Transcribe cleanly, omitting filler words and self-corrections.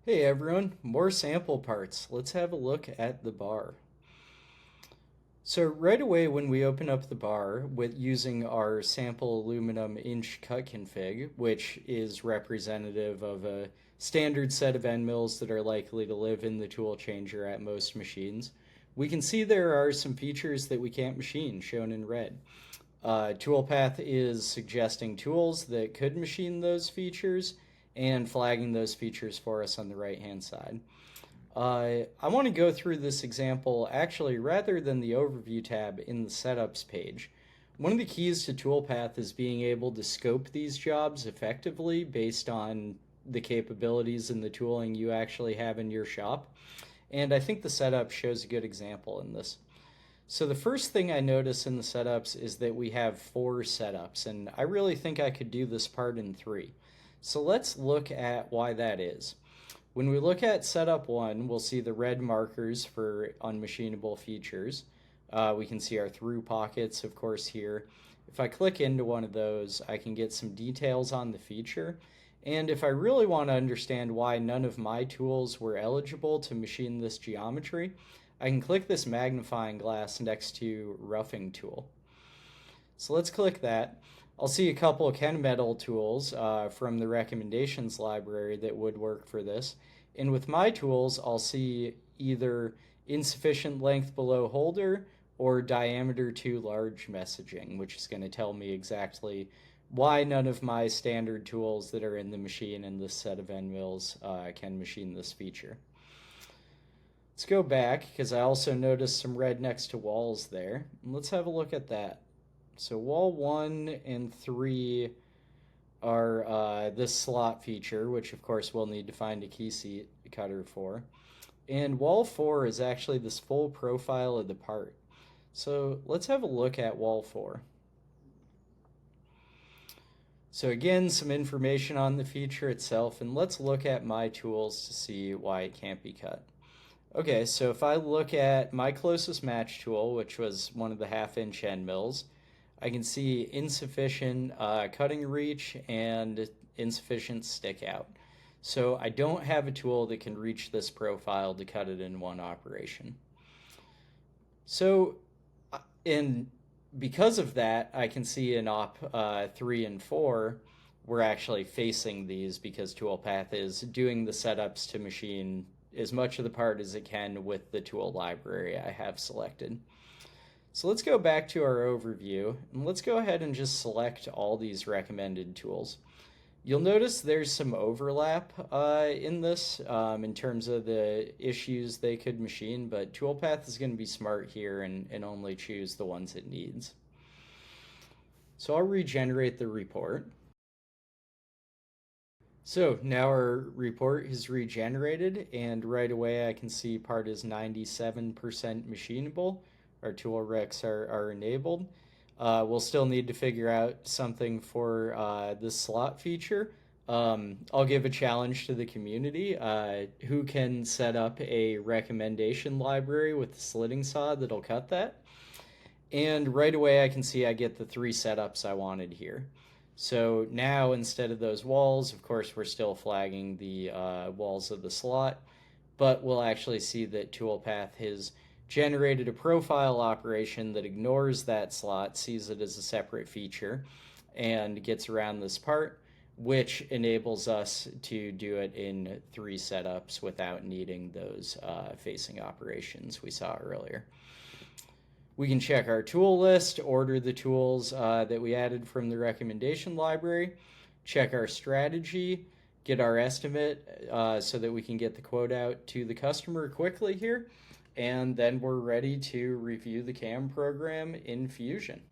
Hey everyone, more sample parts. Let's have a look at the bar. So right away when we open up the bar with using our sample aluminum inch cut config, which is representative of a standard set of end mills that are likely to live in the tool changer at most machines, we can see there are some features that we can't machine, shown in red. Toolpath is suggesting tools that could machine those features and flagging those features for us on the right hand side. I want to go through this example actually rather than the overview tab in the setups page. One of the keys to Toolpath is being able to scope these jobs effectively based on the capabilities and the tooling you actually have in your shop. And I think the setup shows a good example in this. So the first thing I notice in the setups is that we have 4 setups, and I really think I could do this part in 3. So let's look at why that is. When we look at setup 1, we'll see the red markers for unmachinable features. We can see our through pockets, of course, here. If I click into one of those, I can get some details on the feature. And if I really want to understand why none of my tools were eligible to machine this geometry, I can click this magnifying glass next to roughing tool. So let's click that. I'll see a couple of Kenmetal tools from the recommendations library that would work for this. And with my tools, I'll see either insufficient length below holder or diameter too large messaging, which is going to tell me exactly why none of my standard tools that are in the machine in this set of end mills can machine this feature. Let's go back because I also noticed some red next to walls there. And let's have a look at that. So wall 1 and 3 are this slot feature, which of course we'll need to find a key seat cutter for. And wall 4 is actually this full profile of the part. So let's have a look at wall 4. So again, some information on the feature itself, and let's look at my tools to see why it can't be cut. Okay, so if I look at my closest match tool, which was one of the half-inch end mills, I can see insufficient cutting reach and insufficient stick out. So I don't have a tool that can reach this profile to cut it in one operation. So, and because of that, I can see in op 3 and 4, we're actually facing these because Toolpath is doing the setups to machine as much of the part as it can with the tool library I have selected. So let's go back to our overview and let's go ahead and just select all these recommended tools. You'll notice there's some overlap in this in terms of the issues they could machine, but Toolpath is going to be smart here and only choose the ones it needs. So I'll regenerate the report. So now our report is regenerated, and right away I can see part is 97% machinable. Our tool recs are enabled. We'll still need to figure out something for this slot feature. I'll give a challenge to the community. Who can set up a recommendation library with the slitting saw that'll cut that? And right away I can see I get the 3 setups I wanted here. So now instead of those walls, of course, we're still flagging the walls of the slot, but we'll actually see that Toolpath has generated a profile operation that ignores that slot, sees it as a separate feature, and gets around this part, which enables us to do it in 3 setups without needing those facing operations we saw earlier. We can check our tool list, order the tools that we added from the recommendation library, check our strategy, get our estimate so that we can get the quote out to the customer quickly here, and then we're ready to review the CAM program in Fusion.